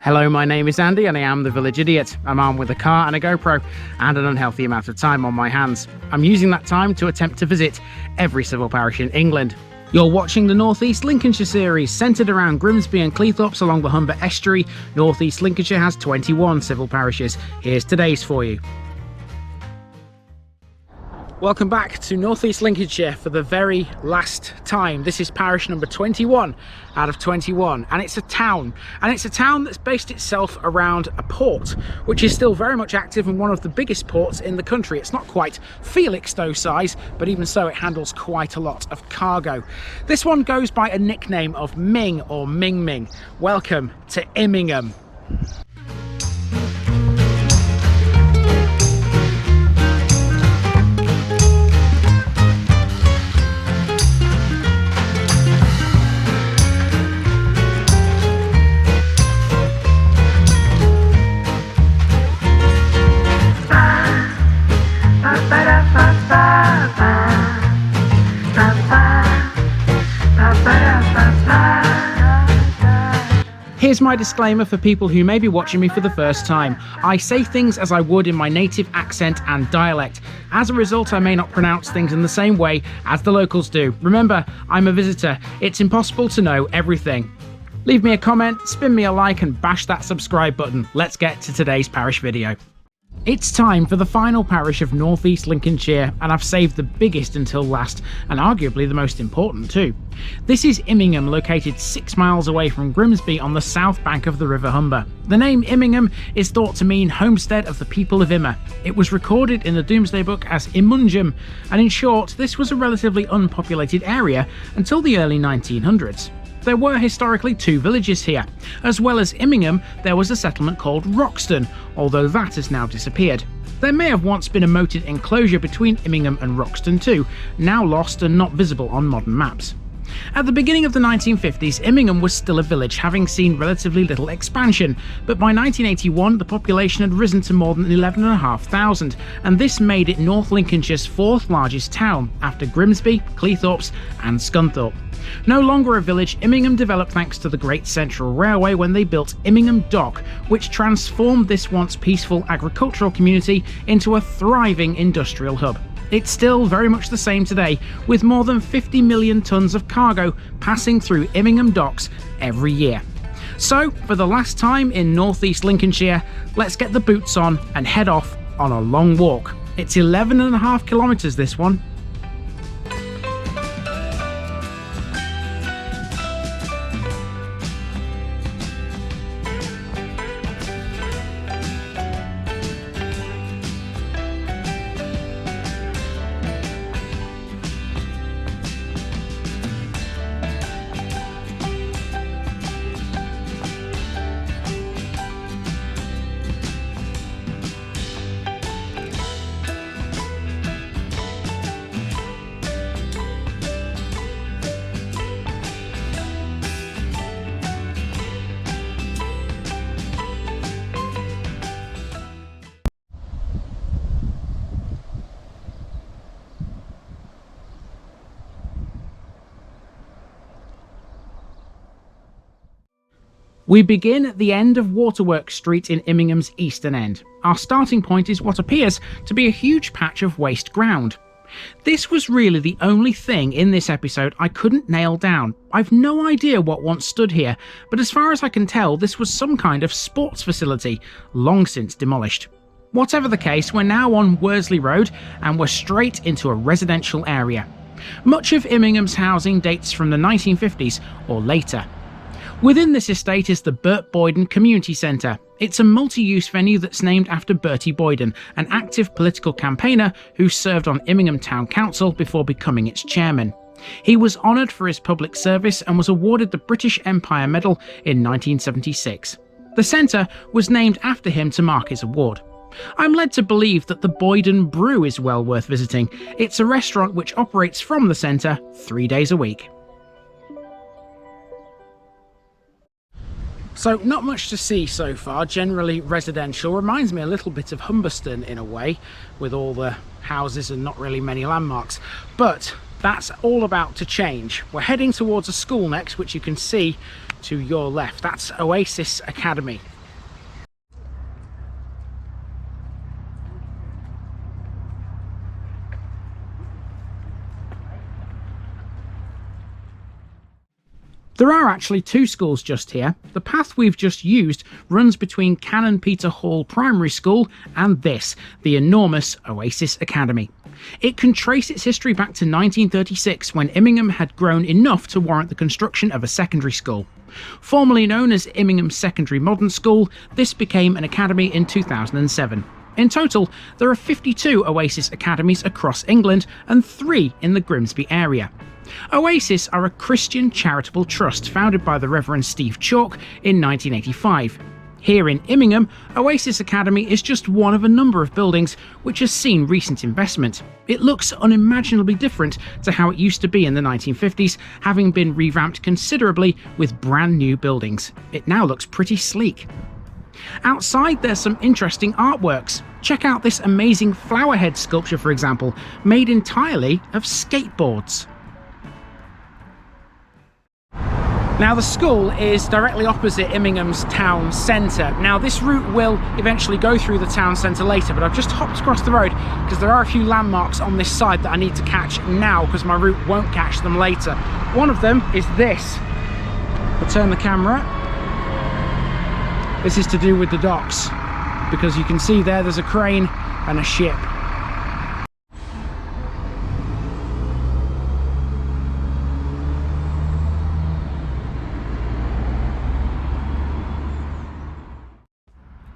Hello, my name is Andy and I am the Village Idiot. I'm armed with a car and a GoPro and an unhealthy amount of time on my hands. I'm using that time to attempt to visit every civil parish in England. You're watching the North East Lincolnshire series, centred around Grimsby and Cleethorpes along the Humber Estuary. North East Lincolnshire has 21 civil parishes. Here's today's for you. Welcome back to North East Lincolnshire for the very last time. This is parish number 21 out of 21, and it's a town. And it's a town that's based itself around a port, which is still very much active and one of the biggest ports in the country. It's not quite Felixstowe size, but even so it handles quite a lot of cargo. This one goes by a nickname of Ming or Ming Ming. Welcome to Immingham. Here's my disclaimer for people who may be watching me for the first time. I say things as I would in my native accent and dialect. As a result, I may not pronounce things in the same way as the locals do. Remember, I'm a visitor. It's impossible to know everything. Leave me a comment, spin me a like and bash that subscribe button. Let's get to today's parish video. It's time for the final parish of North East Lincolnshire, and I've saved the biggest until last, and arguably the most important too. This is Immingham, located 6 miles away from Grimsby on the south bank of the River Humber. The name Immingham is thought to mean homestead of the people of Immer. It was recorded in the Domesday Book as Immingham, and in short, this was a relatively unpopulated area until the early 1900s. There were historically 2 villages here. As well as Immingham, there was a settlement called Roxton, although that has now disappeared. There may have once been a moated enclosure between Immingham and Roxton too, now lost and not visible on modern maps. At the beginning of the 1950s, Immingham was still a village, having seen relatively little expansion, but by 1981 the population had risen to more than 11,500, and this made it North Lincolnshire's 4th largest town, after Grimsby, Cleethorpes and Scunthorpe. No longer a village, Immingham developed thanks to the Great Central Railway when they built Immingham Dock, which transformed this once peaceful agricultural community into a thriving industrial hub. It's still very much the same today, with more than 50 million tonnes of cargo passing through Immingham docks every year. So, for the last time in North East Lincolnshire, let's get the boots on and head off on a long walk. It's 11.5 kilometres this one. We begin at the end of Waterworks Street in Immingham's eastern end. Our starting point is what appears to be a huge patch of waste ground. This was really the only thing in this episode I couldn't nail down. I've no idea what once stood here, but as far as I can tell, this was some kind of sports facility, long since demolished. Whatever the case, we're now on Worsley Road and we're straight into a residential area. Much of Immingham's housing dates from the 1950s or later. Within this estate is the Bert Boyden Community Centre. It's a multi-use venue that's named after Bertie Boyden, an active political campaigner who served on Immingham Town Council before becoming its chairman. He was honoured for his public service and was awarded the British Empire Medal in 1976. The centre was named after him to mark his award. I'm led to believe that the Boyden Brew is well worth visiting. It's a restaurant which operates from the centre 3 days a week. So not much to see so far, generally residential. Reminds me a little bit of Humberston in a way, with all the houses and not really many landmarks. But that's all about to change. We're heading towards a school next, which you can see to your left. That's Oasis Academy. There are actually two schools just here. The path we've just used runs between Canon Peter Hall Primary School and this, the enormous Oasis Academy. It can trace its history back to 1936, when Immingham had grown enough to warrant the construction of a secondary school. Formerly known as Immingham Secondary Modern School, this became an academy in 2007. In total, there are 52 Oasis academies across England and 3 in the Grimsby area. Oasis are a Christian charitable trust founded by the Reverend Steve Chalk in 1985. Here in Immingham, Oasis Academy is just one of a number of buildings which has seen recent investment. It looks unimaginably different to how it used to be in the 1950s, having been revamped considerably with brand new buildings. It now looks pretty sleek. Outside, there's some interesting artworks. Check out this amazing flowerhead sculpture, for example, made entirely of skateboards. Now, the school is directly opposite Immingham's town centre. Now, this route will eventually go through the town centre later, but I've just hopped across the road because there are a few landmarks on this side that I need to catch now because my route won't catch them later. One of them is this. I'll turn the camera. This is to do with the docks, because you can see there's a crane and a ship.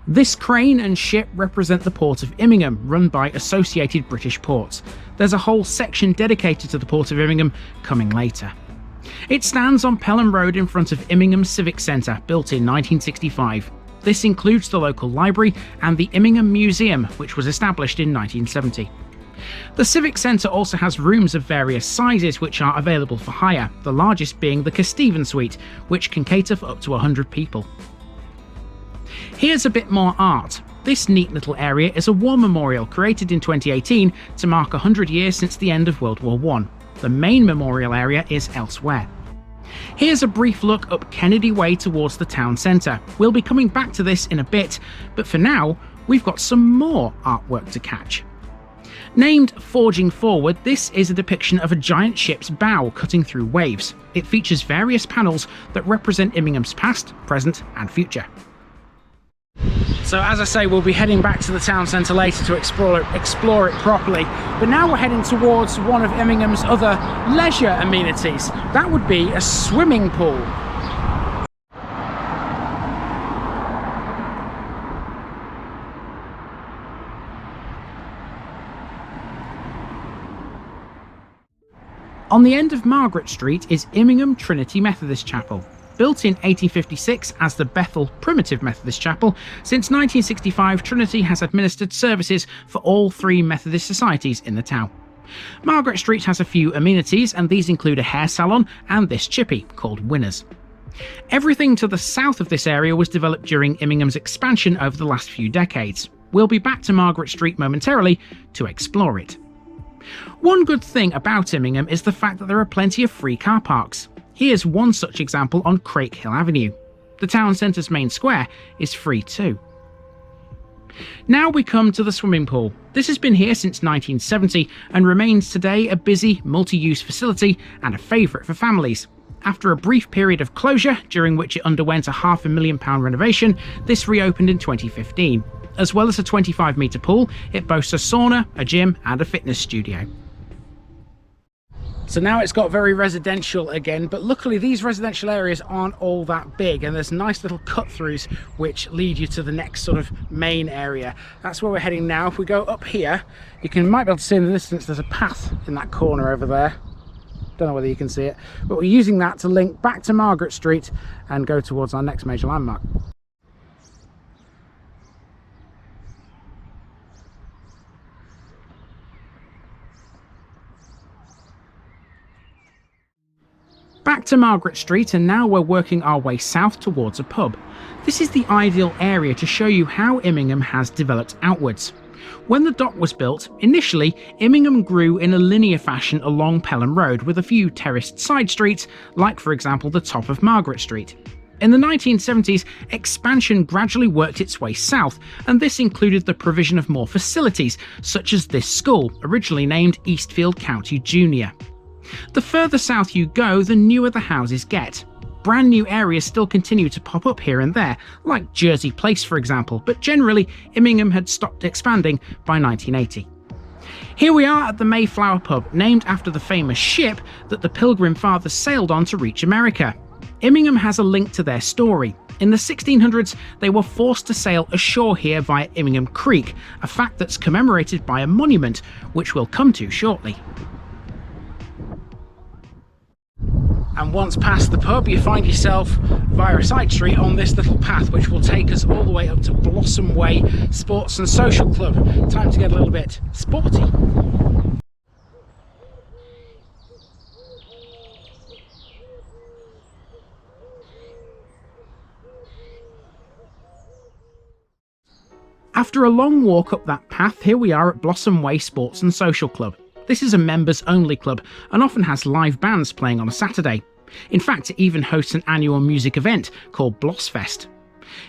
This crane and ship represent the port of Immingham, run by Associated British Ports. There's a whole section dedicated to the port of Immingham coming later. It stands on Pelham Road in front of Immingham Civic Centre, built in 1965. This includes the local library and the Immingham Museum, which was established in 1970. The Civic Centre also has rooms of various sizes which are available for hire, the largest being the Kesteven Suite, which can cater for up to 100 people. Here's a bit more art. This neat little area is a war memorial created in 2018 to mark 100 years since the end of World War I. The main memorial area is elsewhere. Here's a brief look up Kennedy Way towards the town centre. We'll be coming back to this in a bit, but for now, we've got some more artwork to catch. Named Forging Forward, this is a depiction of a giant ship's bow cutting through waves. It features various panels that represent Immingham's past, present and future. So as I say, we'll be heading back to the town centre later to explore it properly. But now we're heading towards one of Immingham's other leisure amenities. That would be a swimming pool. On the end of Margaret Street is Immingham Trinity Methodist Chapel. Built in 1856 as the Bethel Primitive Methodist Chapel, since 1965 Trinity has administered services for all 3 Methodist societies in the town. Margaret Street has a few amenities, and these include a hair salon and this chippy called Winners. Everything to the south of this area was developed during Immingham's expansion over the last few decades. We'll be back to Margaret Street momentarily to explore it. One good thing about Immingham is the fact that there are plenty of free car parks. Here's one such example on Crake Hill Avenue. The town centre's main square is free too. Now we come to the swimming pool. This has been here since 1970 and remains today a busy, multi-use facility and a favourite for families. After a brief period of closure, during which it underwent a £500,000 renovation, this reopened in 2015. As well as a 25-metre pool, it boasts a sauna, a gym and a fitness studio. So now it's got very residential again, but luckily these residential areas aren't all that big, and there's nice little cut-throughs which lead you to the next sort of main area. That's where we're heading now. If we go up here, might be able to see in the distance there's a path in that corner over there. Don't know whether you can see it, but we're using that to link back to Margaret Street and go towards our next major landmark. Back to Margaret Street, and now we're working our way south towards a pub. This is the ideal area to show you how Immingham has developed outwards. When the dock was built, initially, Immingham grew in a linear fashion along Pelham Road with a few terraced side streets, like for example the top of Margaret Street. In the 1970s, expansion gradually worked its way south, and this included the provision of more facilities, such as this school, originally named Eastfield County Junior. The further south you go, the newer the houses get. Brand new areas still continue to pop up here and there, like Jersey Place for example, but generally Immingham had stopped expanding by 1980. Here we are at the Mayflower pub, named after the famous ship that the Pilgrim Fathers sailed on to reach America. Immingham has a link to their story. In the 1600s, they were forced to sail ashore here via Immingham Creek, a fact that's commemorated by a monument, which we'll come to shortly. And once past the pub, you find yourself via a side street on this little path, which will take us all the way up to Blossom Way Sports and Social Club. Time to get a little bit sporty. After a long walk up that path, here we are at Blossom Way Sports and Social Club. This is a members-only club and often has live bands playing on a Saturday. In fact, it even hosts an annual music event called Blossfest.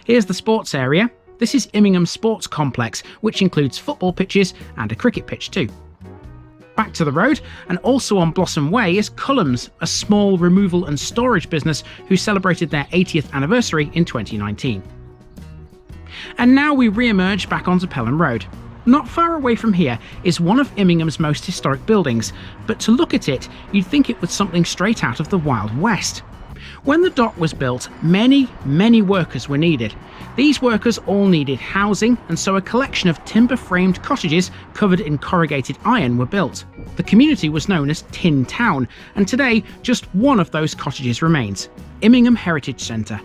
Here's the sports area. This is Immingham Sports Complex, which includes football pitches and a cricket pitch too. Back to the road, and also on Blossom Way is Cullum's, a small removal and storage business who celebrated their 80th anniversary in 2019. And now we re-emerge back onto Pelham Road. Not far away from here is one of Immingham's most historic buildings, but to look at it, you'd think it was something straight out of the Wild West. When the dock was built, many workers were needed. These workers all needed housing, and so a collection of timber-framed cottages covered in corrugated iron were built. The community was known as Tin Town, and today just one of those cottages remains, Immingham Heritage Centre.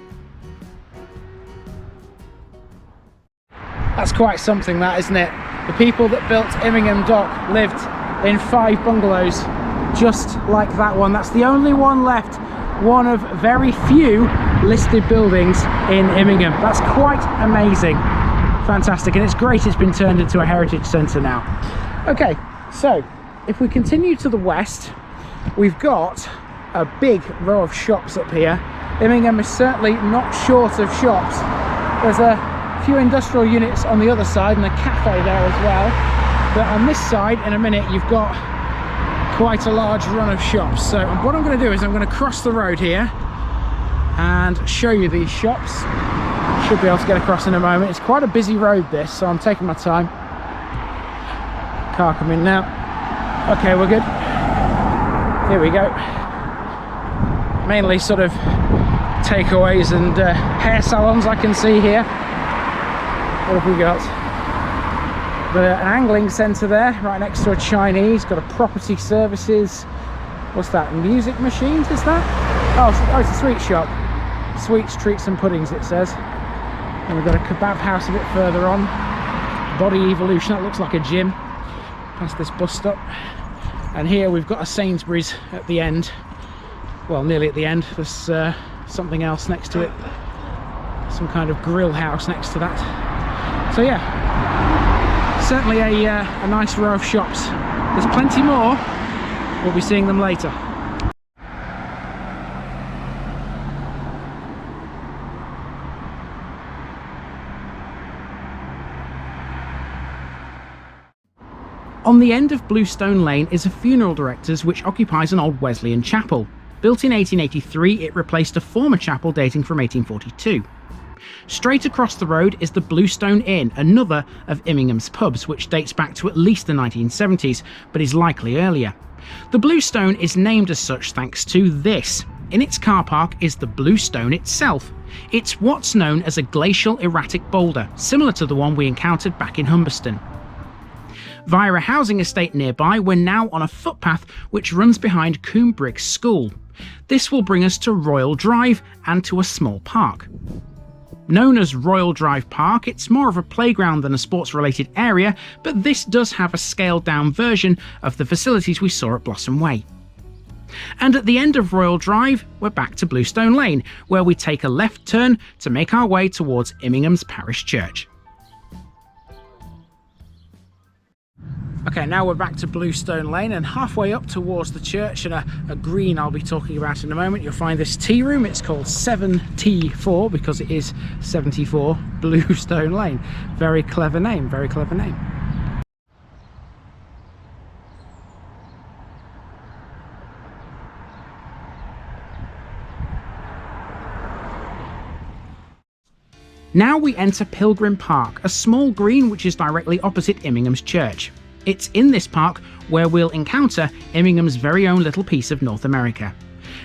That's quite something, that, isn't it? The people that built Immingham Dock lived in 5 bungalows, just like that one. That's the only one left, one of very few listed buildings in Immingham. That's quite amazing. Fantastic, and it's great it's been turned into a heritage centre now. Okay, so if we continue to the west, we've got a big row of shops up here. Immingham is certainly not short of shops. There's a few industrial units on the other side and a cafe there as well, but on this side in a minute you've got quite a large run of shops. So what I'm going to do is I'm going to cross the road here and show you these shops. Should be able to get across in a moment. It's quite a busy road this, so I'm taking my time. Car coming now. Okay, we're good. Here we go. Mainly sort of takeaways and hair salons I can see here. What have we got? Got an angling centre there, right next to a Chinese. Got a property services. What's that? Music machines, is that? Oh, it's a sweet shop. Sweets, treats and puddings, it says. And we've got a kebab house a bit further on. Body Evolution, that looks like a gym. Past this bus stop. And here we've got a Sainsbury's at the end. Well, nearly at the end. There's something else next to it. Some kind of grill house next to that. So yeah, certainly a nice row of shops. There's plenty more. We'll be seeing them later. On the end of Bluestone Lane is a funeral director's which occupies an old Wesleyan chapel. Built in 1883, it replaced a former chapel dating from 1842. Straight across the road is the Bluestone Inn, another of Immingham's pubs, which dates back to at least the 1970s, but is likely earlier. The Bluestone is named as such thanks to this. In its car park is the Bluestone itself. It's what's known as a glacial erratic boulder, similar to the one we encountered back in Humberston. Via a housing estate nearby, we're now on a footpath which runs behind Coombriggs School. This will bring us to Royal Drive and to a small park. Known as Royal Drive Park, it's more of a playground than a sports-related area, but this does have a scaled-down version of the facilities we saw at Blossom Way. And at the end of Royal Drive, we're back to Bluestone Lane, where we take a left turn to make our way towards Immingham's Parish Church. Okay, now we're back to Bluestone Lane and halfway up towards the church, and a green I'll be talking about in a moment. You'll find this tea room. It's called 7T4 because it is 74 Bluestone Lane. Very clever name, very clever name. Now we enter Pilgrim Park, a small green which is directly opposite Immingham's church. It's in this park where we'll encounter Immingham's very own little piece of North America.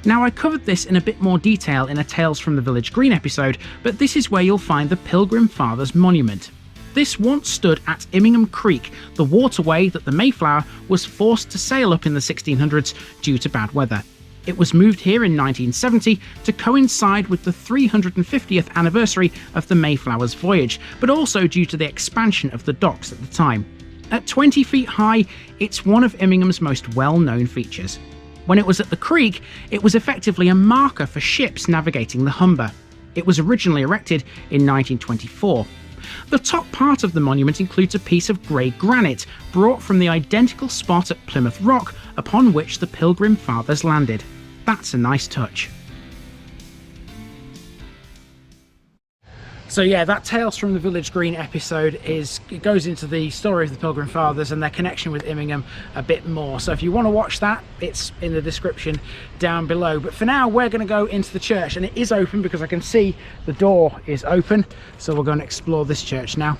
Now, I covered this in a bit more detail in a Tales from the Village Green episode, but this is where you'll find the Pilgrim Fathers Monument. This once stood at Immingham Creek, the waterway that the Mayflower was forced to sail up in the 1600s due to bad weather. It was moved here in 1970 to coincide with the 350th anniversary of the Mayflower's voyage, but also due to the expansion of the docks at the time. At 20 feet high, it's one of Immingham's most well-known features. When it was at the creek, it was effectively a marker for ships navigating the Humber. It was originally erected in 1924. The top part of the monument includes a piece of grey granite brought from the identical spot at Plymouth Rock upon which the Pilgrim Fathers landed. That's a nice touch. So yeah, that Tales from the Village Green episode it goes into the story of the Pilgrim Fathers and their connection with Immingham a bit more. So if you want to watch that, it's in the description down below. But for now, we're going to go into the church, and it is open because I can see the door is open. So we're going to explore this church now.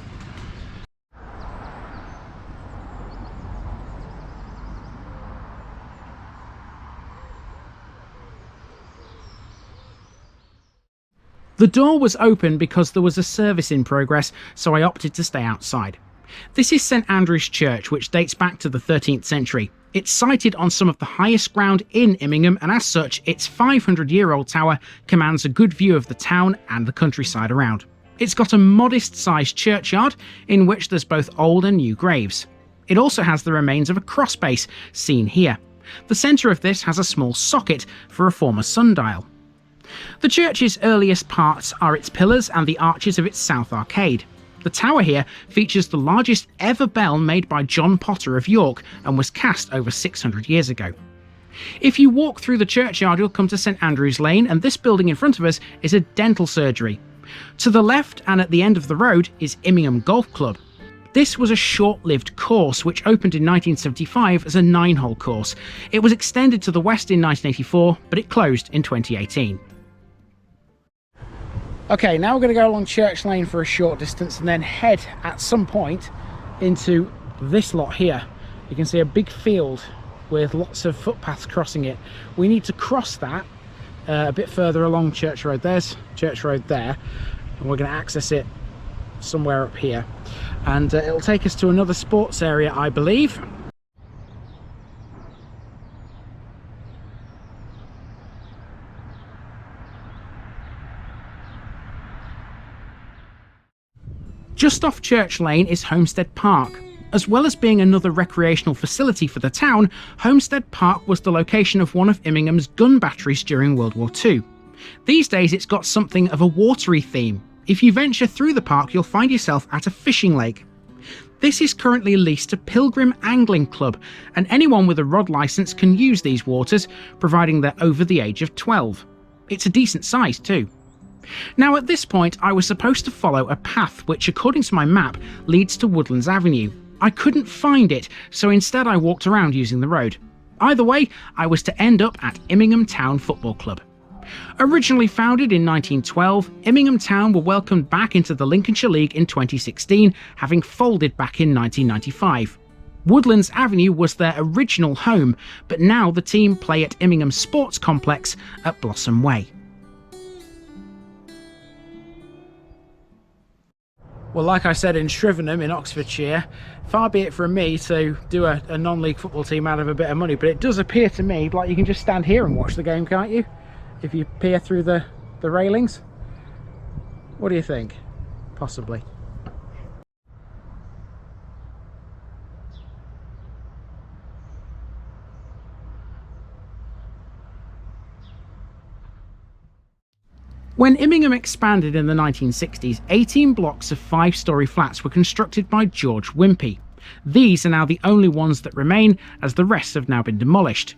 The door was open because there was a service in progress, so I opted to stay outside. This is St Andrew's Church, which dates back to the 13th century. It's sited on some of the highest ground in Immingham, and as such, its 500-year-old tower commands a good view of the town and the countryside around. It's got a modest-sized churchyard in which there's both old and new graves. It also has the remains of a crossbase, seen here. The centre of this has a small socket for a former sundial. The church's earliest parts are its pillars and the arches of its south arcade. The tower here features the largest ever bell made by John Potter of York and was cast over 600 years ago. If you walk through the churchyard, you'll come to St Andrew's Lane, and this building in front of us is a dental surgery. To the left and at the end of the road is Immingham Golf Club. This was a short-lived course which opened in 1975 as a 9-hole course. It was extended to the west in 1984, but it closed in 2018. Okay, now we're going to go along Church Lane for a short distance and then head at some point into this lot here. You can see a big field with lots of footpaths crossing it. We need to cross that a bit further along Church Road. There's Church Road there, and we're going to access it somewhere up here. And it'll take us to another sports area, I believe. Just off Church Lane is Homestead Park. As well as being another recreational facility for the town, Homestead Park was the location of one of Immingham's gun batteries during World War II. These days it's got something of a watery theme. If you venture through the park, you'll find yourself at a fishing lake. This is currently leased to Pilgrim Angling Club, and anyone with a rod licence can use these waters, providing they're over the age of 12. It's a decent size too. Now at this point I was supposed to follow a path which, according to my map, leads to Woodlands Avenue. I couldn't find it, so instead I walked around using the road. Either way, I was to end up at Immingham Town Football Club. Originally founded in 1912, Immingham Town were welcomed back into the Lincolnshire League in 2016, having folded back in 1995. Woodlands Avenue was their original home, but now the team play at Immingham Sports Complex at Blossom Way. Well, like I said, in Shrivenham in Oxfordshire, far be it from me to do a non-league football team out of a bit of money, but it does appear to me like you can just stand here and watch the game, can't you? If you peer through the railings. What do you think? Possibly. When Immingham expanded in the 1960s, 18 blocks of 5-storey flats were constructed by George Wimpey. These are now the only ones that remain, as the rest have now been demolished.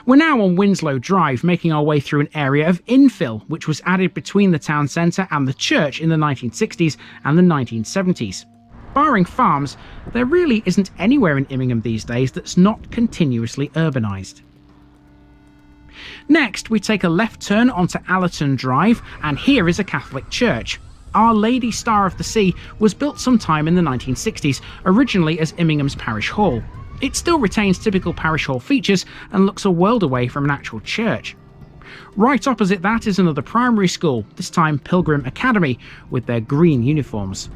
We're now on Winslow Drive, making our way through an area of infill, which was added between the town centre and the church in the 1960s and the 1970s. Barring farms, there really isn't anywhere in Immingham these days that's not continuously urbanised. Next, we take a left turn onto Allerton Drive, and here is a Catholic church. Our Lady Star of the Sea was built sometime in the 1960s, originally as Immingham's Parish Hall. It still retains typical parish hall features and looks a world away from an actual church. Right opposite that is another primary school, this time Pilgrim Academy, with their green uniforms.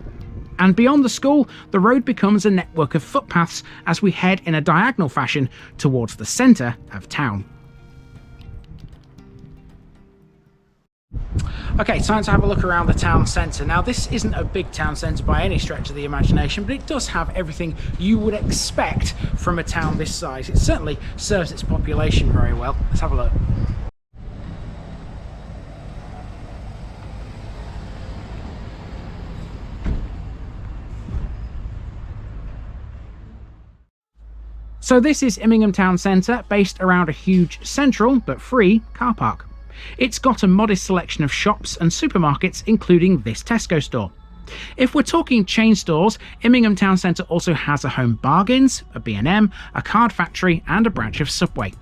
And beyond the school, the road becomes a network of footpaths as we head in a diagonal fashion towards the centre of town. Okay, time to have a look around the town centre. Now, this isn't a big town centre by any stretch of the imagination, but it does have everything you would expect from a town this size. It certainly serves its population very well. Let's have a look. So this is Immingham Town Centre, based around a huge central, but free, car park. It's got a modest selection of shops and supermarkets, including this Tesco store. If we're talking chain stores, Immingham Town Centre also has a Home Bargains, a B&M, a Card Factory and a branch of Subway.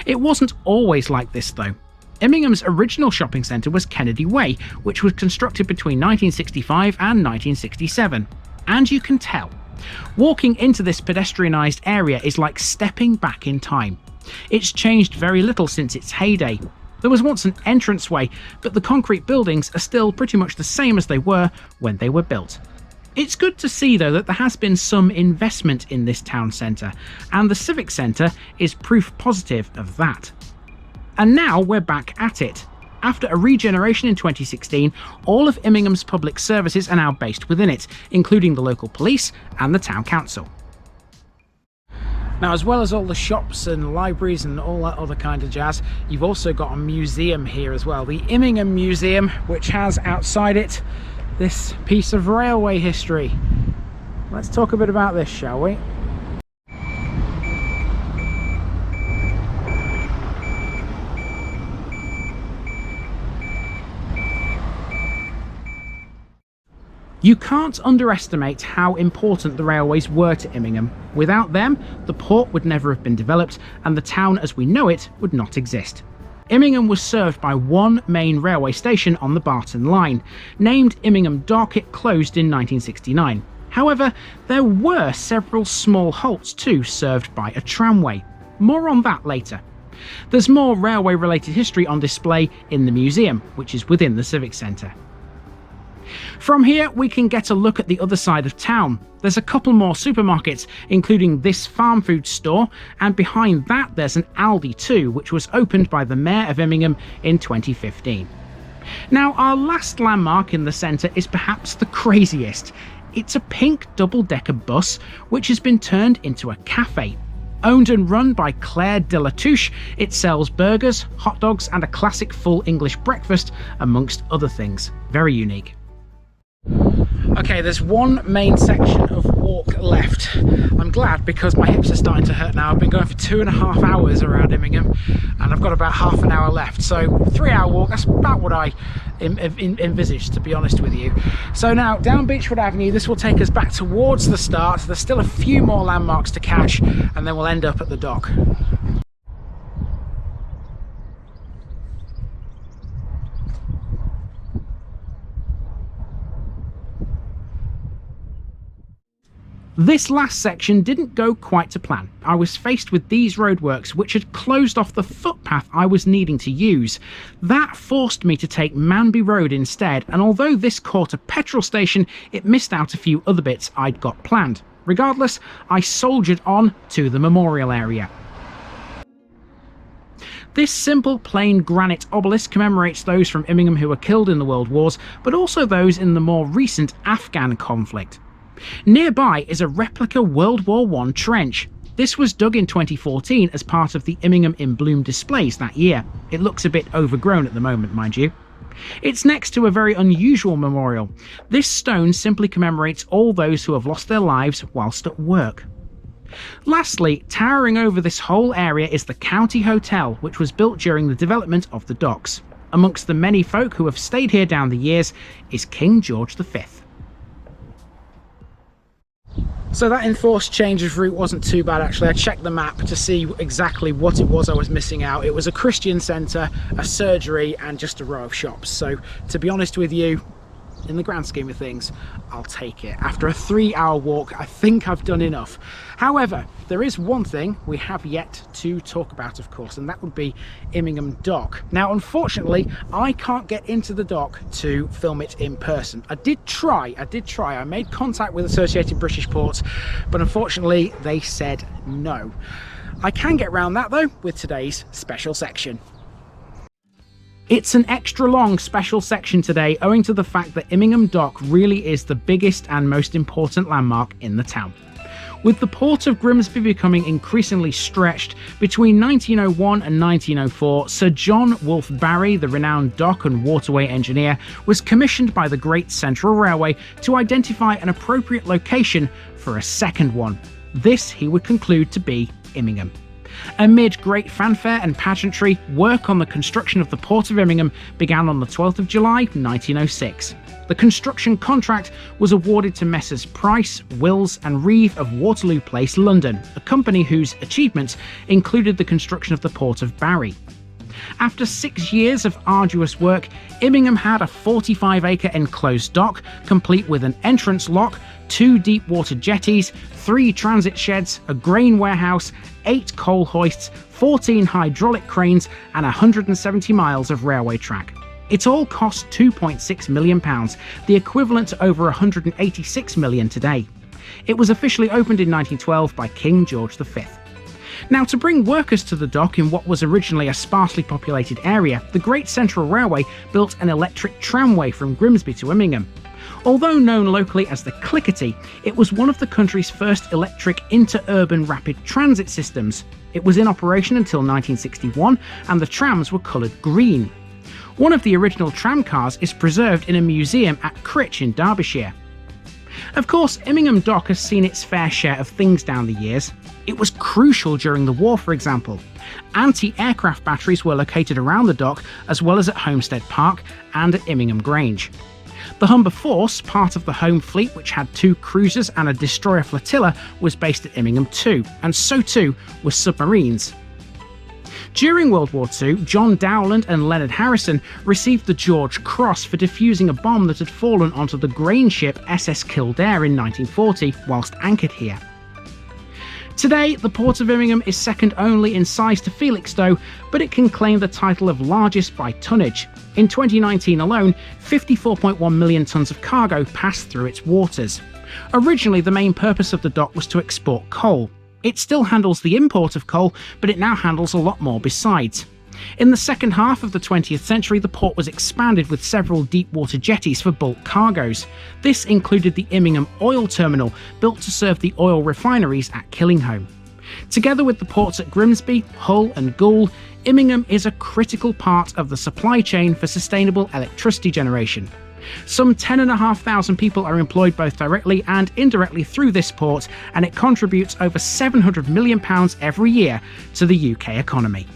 It wasn't always like this though. Immingham's original shopping centre was Kennedy Way, which was constructed between 1965 and 1967. And you can tell. Walking into this pedestrianised area is like stepping back in time. It's changed very little since its heyday. There was once an entranceway, but the concrete buildings are still pretty much the same as they were when they were built. It's good to see though that there has been some investment in this town centre, and the Civic Centre is proof positive of that. And now we're back at it. After a regeneration in 2016, all of Immingham's public services are now based within it, including the local police and the town council. Now, as well as all the shops and libraries and all that other kind of jazz, you've also got a museum here as well, the Immingham Museum, which has outside it this piece of railway history. Let's talk a bit about this, shall we? You can't underestimate how important the railways were to Immingham. Without them, the port would never have been developed and the town as we know it would not exist. Immingham was served by one main railway station on the Barton line. Named Immingham Dock, it closed in 1969. However, there were several small halts too, served by a tramway. More on that later. There's more railway related history on display in the museum, which is within the Civic Centre. From here we can get a look at the other side of town. There's a couple more supermarkets, including this farm food store, and behind that there's an Aldi too, which was opened by the Mayor of Immingham in 2015. Now, our last landmark in the centre is perhaps the craziest. It's a pink double-decker bus which has been turned into a cafe. Owned and run by Claire de la Touche, it sells burgers, hot dogs and a classic full English breakfast, amongst other things. Very unique. Okay, there's one main section of walk left. I'm glad because my hips are starting to hurt now. I've been going for 2.5 hours around Immingham and I've got about half an hour left. So 3-hour walk, that's about what I envisaged, to be honest with you. So now down Beechwood Avenue, this will take us back towards the start. There's still a few more landmarks to catch and then we'll end up at the dock. This last section didn't go quite to plan. I was faced with these roadworks which had closed off the footpath I was needing to use. That forced me to take Manby Road instead, and although this caught a petrol station, it missed out a few other bits I'd got planned. Regardless, I soldiered on to the memorial area. This simple plain granite obelisk commemorates those from Immingham who were killed in the World Wars, but also those in the more recent Afghan conflict. Nearby is a replica World War I trench. This was dug in 2014 as part of the Immingham in Bloom displays that year. It looks a bit overgrown at the moment, mind you. It's next to a very unusual memorial. This stone simply commemorates all those who have lost their lives whilst at work. Lastly, towering over this whole area is the County Hotel, which was built during the development of the docks. Amongst the many folk who have stayed here down the years is King George V. So that enforced change of route wasn't too bad actually. I checked the map to see exactly what it was I was missing out. It was a Christian centre, a surgery and just a row of shops. So to be honest with you, in the grand scheme of things, I'll take it. After a 3-hour walk, I think I've done enough. However, there is one thing we have yet to talk about, of course, and that would be Immingham Dock. Now, unfortunately, I can't get into the dock to film it in person. I did try. I made contact with Associated British Ports, but unfortunately, they said no. I can get around that, though, with today's special section. It's an extra long special section today owing to the fact that Immingham Dock really is the biggest and most important landmark in the town. With the port of Grimsby becoming increasingly stretched, between 1901 and 1904, Sir John Wolfe Barry, the renowned dock and waterway engineer, was commissioned by the Great Central Railway to identify an appropriate location for a second one. This he would conclude to be Immingham. Amid great fanfare and pageantry, work on the construction of the Port of Immingham began on the 12th of July 1906. The construction contract was awarded to Messrs Price, Wills and Reeve of Waterloo Place, London, a company whose achievements included the construction of the Port of Barry. After 6 years of arduous work, Immingham had a 45-acre enclosed dock, complete with an entrance lock, 2 deep water jetties, 3 transit sheds, a grain warehouse, 8 coal hoists, 14 hydraulic cranes, and 170 miles of railway track. It all cost £2.6 million, the equivalent to over £186 million today. It was officially opened in 1912 by King George V. Now, to bring workers to the dock in what was originally a sparsely populated area, the Great Central Railway built an electric tramway from Grimsby to Immingham. Although known locally as the Clickety, it was one of the country's first electric inter-urban rapid transit systems. It was in operation until 1961, and the trams were coloured green. One of the original tram cars is preserved in a museum at Critch in Derbyshire. Of course, Immingham Dock has seen its fair share of things down the years. It was crucial during the war, for example. Anti-aircraft batteries were located around the dock, as well as at Homestead Park and at Immingham Grange. The Humber Force, part of the Home Fleet, which had 2 cruisers and a destroyer flotilla, was based at Immingham too, and so too were submarines. During World War II, John Dowland and Leonard Harrison received the George Cross for defusing a bomb that had fallen onto the grain ship SS Kildare in 1940 whilst anchored here. Today, the Port of Immingham is second only in size to Felixstowe, but it can claim the title of largest by tonnage. In 2019 alone, 54.1 million tonnes of cargo passed through its waters. Originally, the main purpose of the dock was to export coal. It still handles the import of coal, but it now handles a lot more besides. In the second half of the 20th century, the port was expanded with several deep water jetties for bulk cargoes. This included the Immingham Oil Terminal, built to serve the oil refineries at Killinghome. Together with the ports at Grimsby, Hull and Goole, Immingham is a critical part of the supply chain for sustainable electricity generation. Some 10,500 people are employed both directly and indirectly through this port, and it contributes over £700 million every year to the UK economy.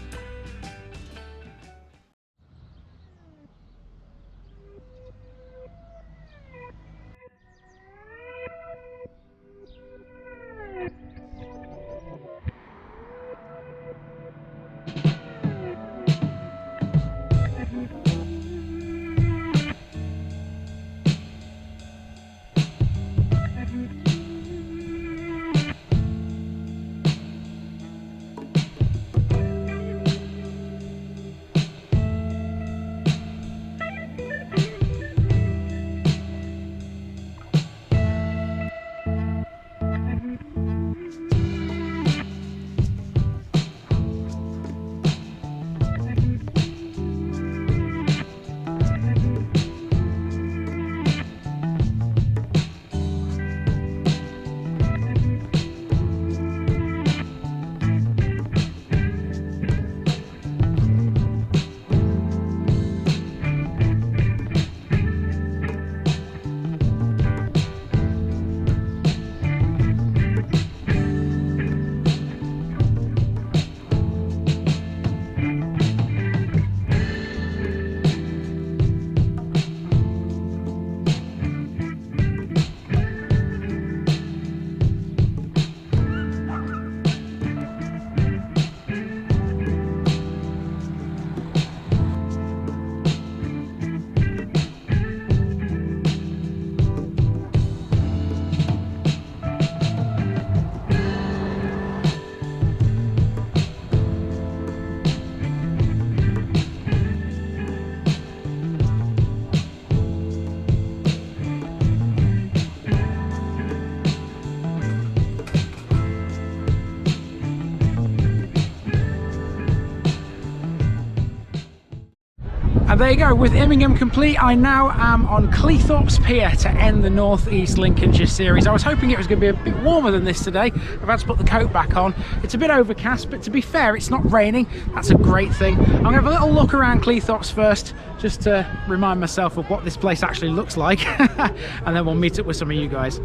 there you go, with Immingham complete, I now am on Cleethorpes Pier to end the North East Lincolnshire series. I was hoping it was going to be a bit warmer than this today. I've had to put the coat back on. It's a bit overcast, but to be fair, it's not raining. That's a great thing. I'm going to have a little look around Cleethorpes first, just to remind myself of what this place actually looks like, and then we'll meet up with some of you guys.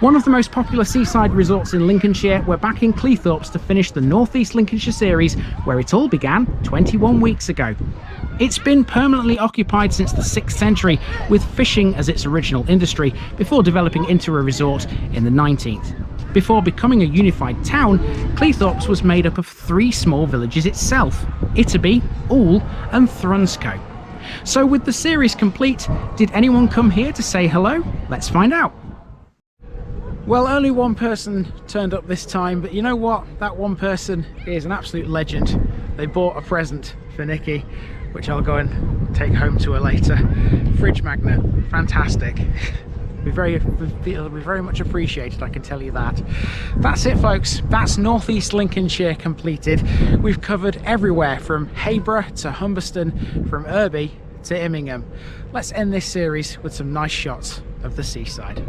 One of the most popular seaside resorts in Lincolnshire, we're back in Cleethorpes to finish the North East Lincolnshire series, where it all began 21 weeks ago. It's been permanently occupied since the 6th century, with fishing as its original industry, before developing into a resort in the 19th. Before becoming a unified town, Cleethorpes was made up of 3 small villages itself: Itterby, Oole and Thrunscoe. So with the series complete, did anyone come here to say hello? Let's find out. Well, only one person turned up this time, but you know what? That one person is an absolute legend. They bought a present for Nikki, which I'll go and take home to her later. Fridge magnet, fantastic. We very much appreciated, I can tell you that. That's it, folks. That's North East Lincolnshire completed. We've covered everywhere from Hayborough to Humberston, from Irby to Immingham. Let's end this series with some nice shots of the seaside.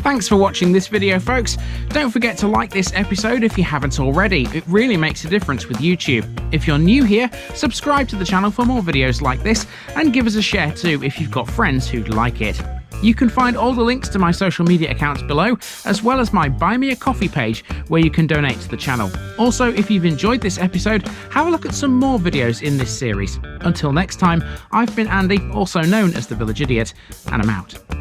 Thanks for watching this video, folks. Don't forget to like this episode if you haven't already. It really makes a difference with YouTube. If you're new here, subscribe to the channel for more videos like this, and give us a share too if you've got friends who'd like it. You can find all the links to my social media accounts below, as well as my Buy Me a Coffee page where you can donate to the channel. Also, if you've enjoyed this episode, have a look at some more videos in this series. Until next time, I've been Andy, also known as the Village Idiot, and I'm out.